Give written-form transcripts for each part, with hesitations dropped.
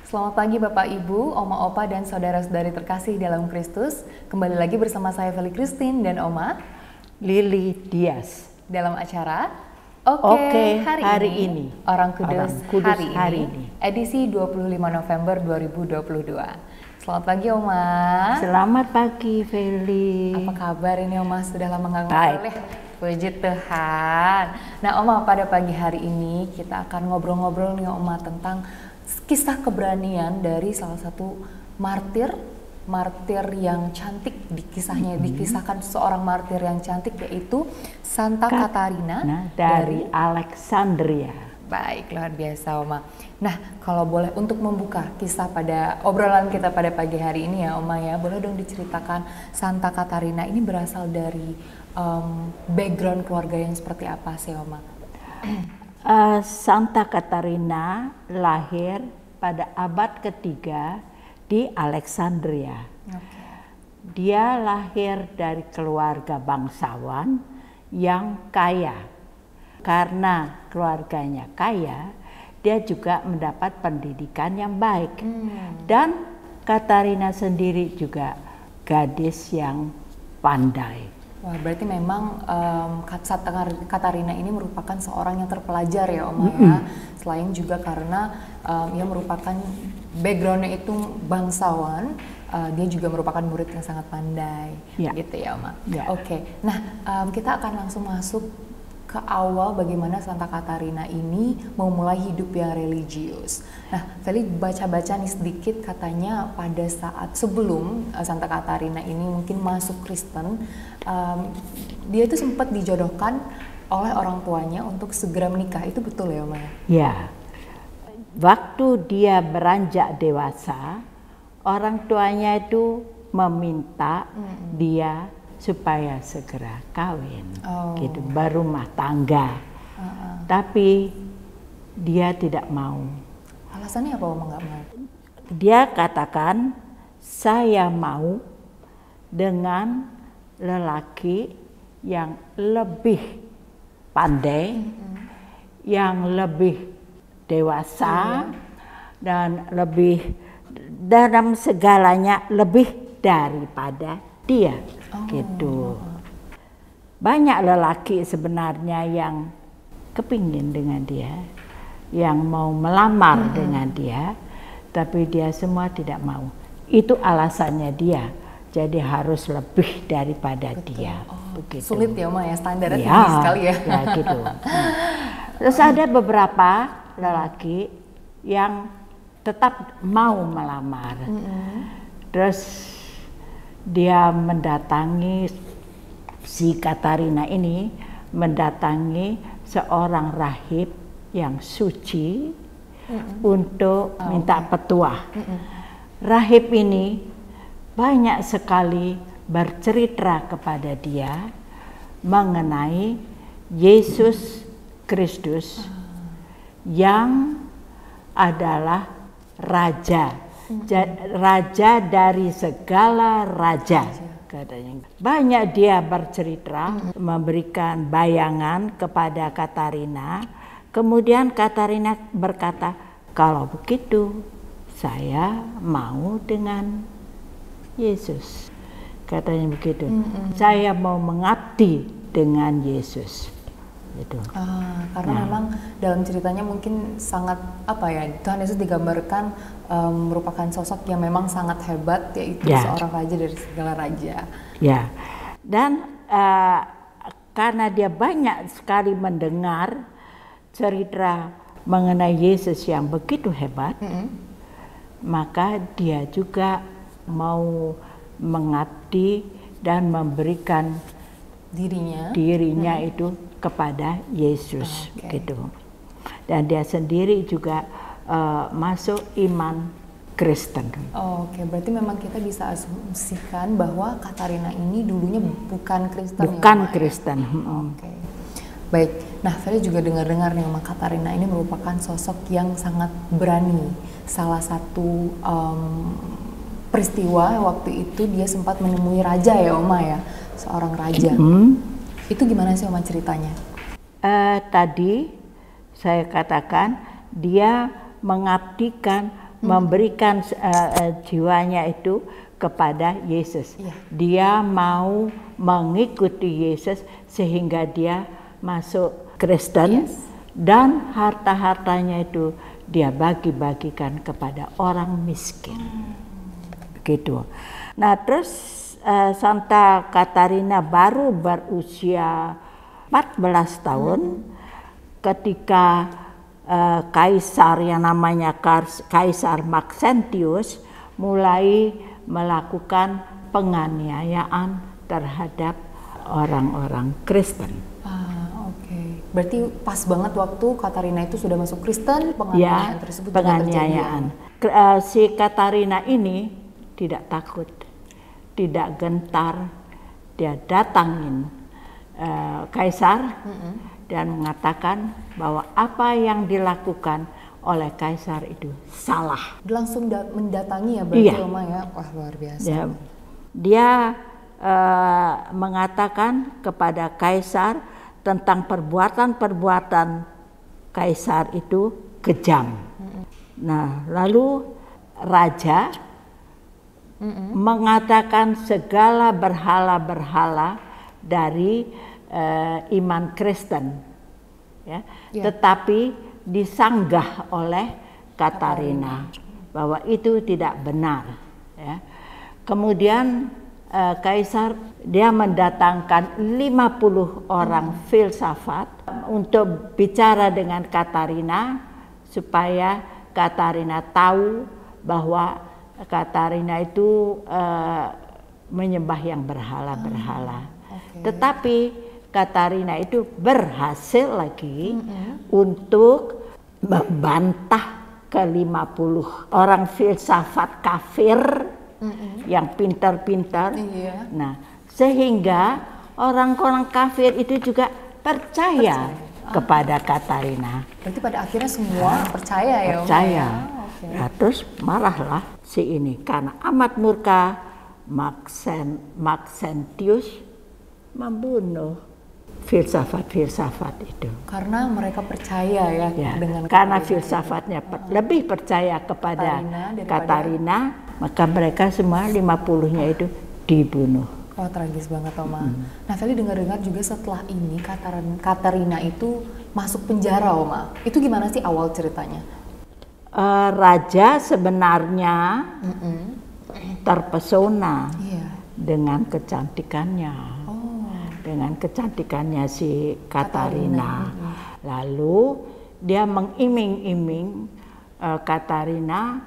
Selamat pagi Bapak Ibu, Oma Opa dan saudara-saudari terkasih dalam Kristus. Kembali lagi bersama saya Feli Christine dan Oma Lili Dias dalam acara Oke, hari ini. Orang Kudus, Kudus hari ini edisi 25 November 2022. Selamat pagi Oma. Selamat pagi Feli. Apa kabar ini Oma? Sudah lama nggak ngobrol ya? Puji Tuhan. Nah Oma, pada pagi hari ini kita akan ngobrol-ngobrol nih Oma tentang kisah keberanian dari salah satu martir yang cantik. Dikisahkan seorang martir yang cantik, yaitu Santa Katarina dari Alexandria. Baik, luar biasa Oma. Nah, kalau boleh untuk membuka kisah pada obrolan kita pada pagi hari ini ya Oma ya, boleh dong diceritakan Santa Katarina ini berasal dari background keluarga yang seperti apa sih Oma? Santa Katarina lahir pada abad ketiga di Alexandria. Dia lahir dari keluarga bangsawan yang kaya. Karena keluarganya kaya, dia juga mendapat pendidikan yang baik. Dan Katarina sendiri juga gadis yang pandai. Wah, berarti memang Santa Katarina ini merupakan seorang yang terpelajar ya Oma ya. Selain juga karena ia merupakan backgroundnya itu bangsawan, dia juga merupakan murid yang sangat pandai, gitu ya Oma. Oke. Nah, kita akan langsung masuk ke awal bagaimana Santa Katarina ini memulai hidup yang religius. Nah, Feli baca-baca nih sedikit, katanya pada saat sebelum Santa Katarina ini mungkin masuk Kristen, dia itu sempat dijodohkan oleh orang tuanya untuk segera menikah. Itu betul ya, Oma? Ya. Waktu dia beranjak dewasa, orang tuanya itu meminta dia supaya segera kawin, gitu, berumah tangga. Tapi dia tidak mau. Alasannya apa Oma nggak mau? Dia katakan, saya mau dengan lelaki yang lebih pandai, yang lebih dewasa, dan lebih dalam segalanya lebih daripada dia. Gitu. Banyak lelaki sebenarnya yang kepingin dengan dia, yang mau melamar dengan dia, tapi dia semua tidak mau. Itu alasannya dia, jadi harus lebih daripada dia. Begitu. Sulit ya Oma ya, standarnya tinggi sekali ya. Ya gitu. Terus ada beberapa lelaki yang tetap mau melamar. Terus dia mendatangi, si Katarina ini mendatangi seorang rahib yang suci untuk minta petuah. Rahib ini banyak sekali bercerita kepada dia mengenai Yesus Kristus yang adalah raja dari segala raja, katanya. Banyak dia bercerita, memberikan bayangan kepada Katarina. Kemudian Katarina berkata, kalau begitu saya mau dengan Yesus. Katanya begitu. Saya mau mengabdi dengan Yesus. Gitu. Karena memang dalam ceritanya mungkin sangat Tuhan Yesus digambarkan merupakan sosok yang memang sangat hebat, yaitu seorang raja dari segala raja. Ya. Dan karena dia banyak sekali mendengar cerita mengenai Yesus yang begitu hebat, maka dia juga mau mengabdi dan memberikan dirinya itu kepada Yesus, gitu. Dan dia sendiri juga masuk iman Kristen. Berarti memang kita bisa asumsikan bahwa Katarina ini dulunya bukan Kristen. Bukan Kristen. Baik. Nah, Feli juga dengar-dengar nih Oma, Katarina ini merupakan sosok yang sangat berani. Salah satu peristiwa waktu itu dia sempat menemui raja ya Oma ya, seorang raja. Itu gimana sih Oma ceritanya? Tadi saya katakan dia mengabdikan memberikan jiwanya itu kepada Yesus. Dia mau mengikuti Yesus sehingga dia masuk Kristen, dan harta-hartanya itu dia bagi-bagikan kepada orang miskin. Begitu. Nah, terus Santa Katarina baru berusia 14 tahun ketika kaisar yang namanya Kaisar Maxentius mulai melakukan penganiayaan terhadap orang-orang Kristen. Berarti pas banget waktu Katarina itu sudah masuk Kristen, penganiayaan tersebut penganiayaan. Si Katarina ini tidak takut, tidak gentar, dia datangin kaisar dan mengatakan bahwa apa yang dilakukan oleh kaisar itu salah. Langsung mendatangi ya berarti Roma ya, wah luar biasa. Dia mengatakan kepada kaisar tentang perbuatan-perbuatan kaisar itu kejam. Nah, lalu raja mengatakan segala berhala-berhala dari iman Kristen, tetapi disanggah oleh Katarina bahwa itu tidak benar. Kemudian kaisar dia mendatangkan 50 orang filsafat untuk bicara dengan Katarina supaya Katarina tahu bahwa Katarina itu menyembah yang berhala-berhala. Tetapi Katarina itu berhasil lagi untuk membantah ke-50 orang filsafat kafir yang pintar-pintar. Nah, sehingga orang-orang kafir itu juga percaya kepada Katarina. Berarti pada akhirnya semua percaya ya? Percaya. Nah, terus marahlah si ini karena amat murka Maxentius membunuh filsafat-filsafat itu. Karena mereka percaya dengan karena filsafatnya lebih percaya kepada Katarina, maka mereka semua 50-nya itu dibunuh. Wah, tragis banget Oma. Nah, Feli dengar-dengar juga setelah ini Katarina itu masuk penjara Oma. Itu gimana sih awal ceritanya? Raja sebenarnya terpesona dengan kecantikannya. Dengan kecantikannya si Katarina. Lalu dia mengiming-iming Katarina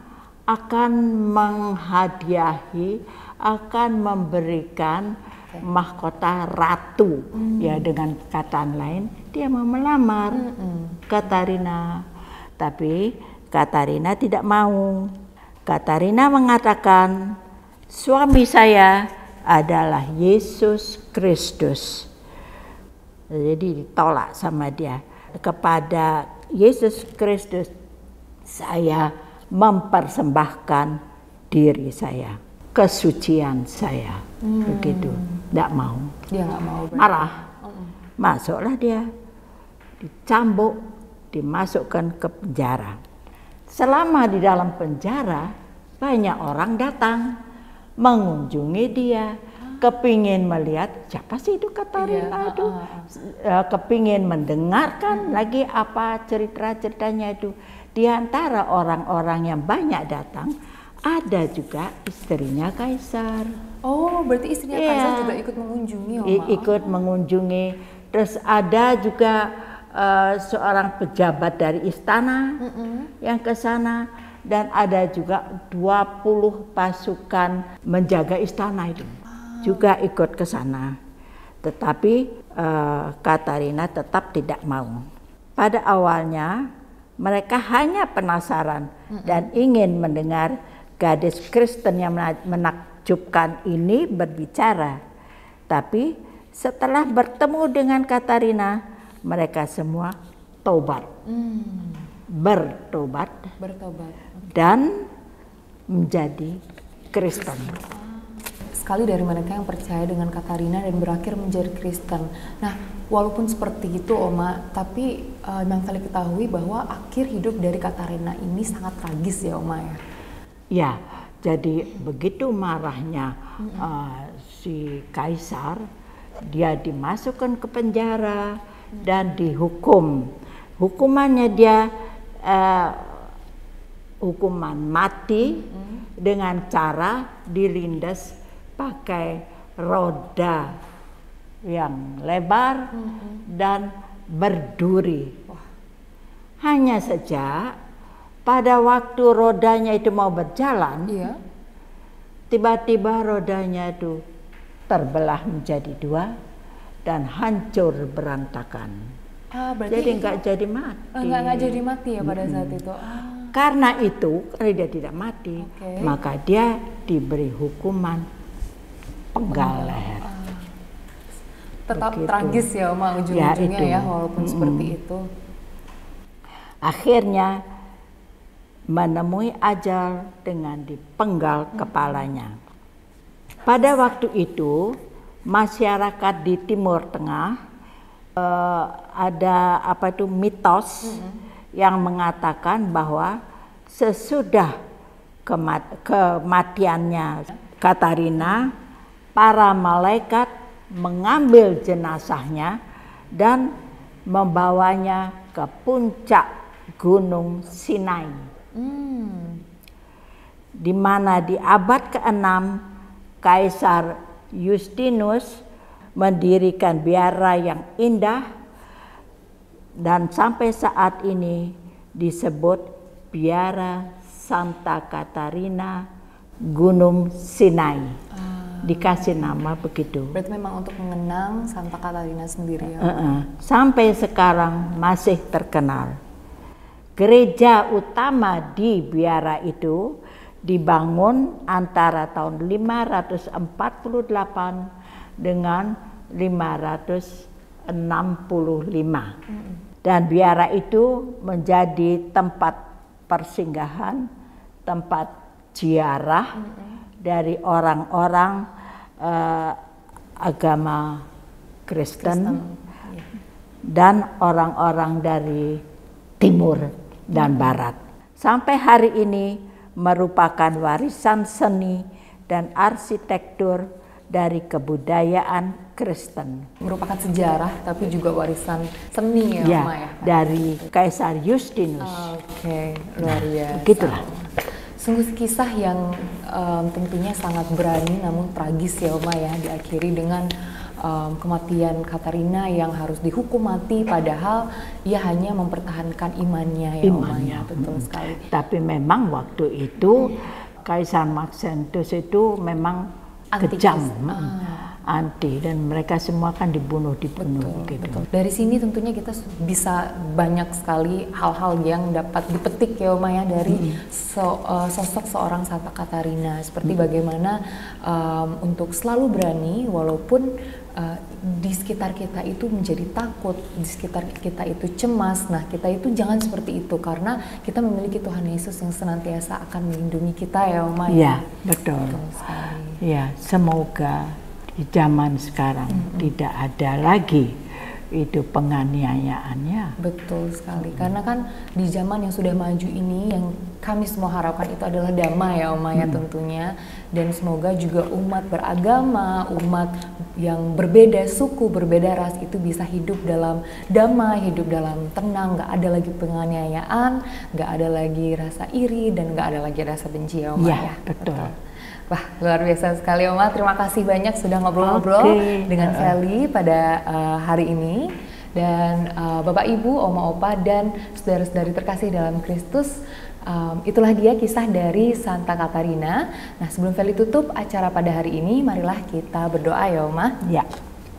akan menghadiahi, akan memberikan mahkota ratu. Ya, dengan kata lain dia mau melamar Katarina. Tapi Katarina tidak mau. Katarina mengatakan, suami saya adalah Yesus Kristus. Jadi ditolak sama dia. Kepada Yesus Kristus saya mempersembahkan diri saya, kesucian saya. Begitu. Tidak mau. Dia nggak mau. Marah. Masuklah dia, dicambuk, dimasukkan ke penjara. Selama di dalam penjara banyak orang datang mengunjungi dia, kepingin melihat siapa sih itu Katarina itu, kepingin mendengarkan lagi apa cerita-ceritanya itu. Di antara orang-orang yang banyak datang, ada juga istrinya kaisar. Oh, berarti istrinya kaisar juga ikut mengunjungi, Oma? Ikut mengunjungi. Terus ada juga seorang pejabat dari istana yang ke sana. Dan ada juga 20 pasukan menjaga istana itu juga ikut ke sana. Tetapi Katarina tetap tidak mau. Pada awalnya mereka hanya penasaran dan ingin mendengar gadis Kristen yang menakjubkan ini berbicara. Tapi setelah bertemu dengan Katarina, mereka semua tobat. Bertobat dan menjadi Kristen. sekali dari mereka yang percaya dengan Katarina dan berakhir menjadi Kristen. Nah, walaupun seperti itu Oma, tapi Bang Feli ketahui bahwa akhir hidup dari Katarina ini sangat tragis ya Oma ya? Ya, jadi begitu marahnya si kaisar, dia dimasukkan ke penjara dan dihukum. Hukumannya dia hukuman mati dengan cara dilindas pakai roda yang lebar dan berduri. Hanya saja pada waktu rodanya itu mau berjalan, tiba-tiba rodanya itu terbelah menjadi dua dan hancur berantakan. Jadi nggak jadi mati. Nggak jadi mati ya pada saat itu. Karena itu, karena dia tidak mati, maka dia diberi hukuman penggal leher. Tetap tragis ya Oma ujung-ujungnya ya, walaupun seperti itu. Akhirnya menemui ajal dengan dipenggal kepalanya. Pada waktu itu masyarakat di Timur Tengah ada mitos yang mengatakan bahwa sesudah kematiannya Katarina, para malaikat mengambil jenazahnya dan membawanya ke puncak Gunung Sinai, di mana di abad ke-6 Kaisar Justinus mendirikan biara yang indah dan sampai saat ini disebut Biara Santa Katarina Gunung Sinai. Dikasih nama begitu. Berarti memang untuk mengenang Santa Katarina sendiri ya? Sampai sekarang masih terkenal. Gereja utama di biara itu dibangun antara tahun 548 dengan 565. Dan biara itu menjadi tempat persinggahan, tempat ziarah dari orang-orang agama Kristen dan orang-orang dari timur dan barat. Sampai hari ini merupakan warisan seni dan arsitektur dari kebudayaan Kristen. Merupakan sejarah tapi juga warisan seni ya, Oma ya? Dari Kaisar Justinus. Oke, luar biasa. Begitulah. Sungguh kisah yang tentunya sangat berani namun tragis ya Oma ya, diakhiri dengan kematian Katarina yang harus dihukum mati padahal ia hanya mempertahankan imannya ya Oma ya. Betul sekali. Tapi memang waktu itu Kaisar Maxentius itu memang kejam, anti, dan mereka semua kan dibunuh gitu. Betul. Dari sini tentunya kita bisa banyak sekali hal-hal yang dapat dipetik ya Oma ya dari sosok seorang Santa Katarina, seperti bagaimana untuk selalu berani walaupun di sekitar kita itu menjadi takut, di sekitar kita itu cemas. Nah, kita itu jangan seperti itu karena kita memiliki Tuhan Yesus yang senantiasa akan melindungi kita ya Oma ya. Iya, betul. Ya, semoga di zaman sekarang tidak ada lagi itu penganiayaannya. Betul sekali, karena kan di zaman yang sudah maju ini yang kami semua harapkan itu adalah damai ya Oma ya tentunya. Dan semoga juga umat beragama, umat yang berbeda suku, berbeda ras itu bisa hidup dalam damai, hidup dalam tenang, gak ada lagi penganiayaan, gak ada lagi rasa iri, dan gak ada lagi rasa benci ya Oma ya. Betul. Wah, luar biasa sekali Oma. Terima kasih banyak sudah ngobrol-ngobrol dengan Feli pada hari ini. Dan Bapak Ibu, Oma Opa, dan saudara-saudari terkasih dalam Kristus, itulah dia kisah dari Santa Katarina. Nah, sebelum Feli tutup acara pada hari ini, marilah kita berdoa ya Oma. Ya.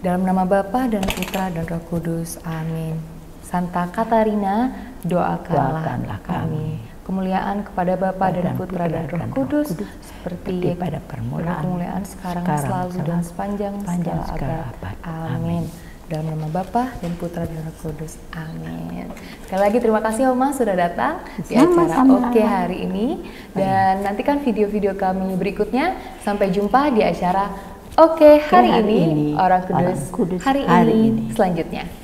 Dalam nama Bapa dan Putra dan Roh Kudus. Amin. Santa Katarina, doakanlah kami. Kemuliaan kepada Bapa dan Putra dan Roh Kudus, seperti pada permulaan, kemuliaan sekarang selalu dan sepanjang segala abad. Amin. Dalam nama Bapa dan Putra dan Roh Kudus. Amin. Sekali lagi terima kasih Oma sudah datang di acara Oke hari ini. Dan nantikan video-video kami berikutnya. Sampai jumpa di acara Oke hari ini, Orang Kudus hari ini selanjutnya.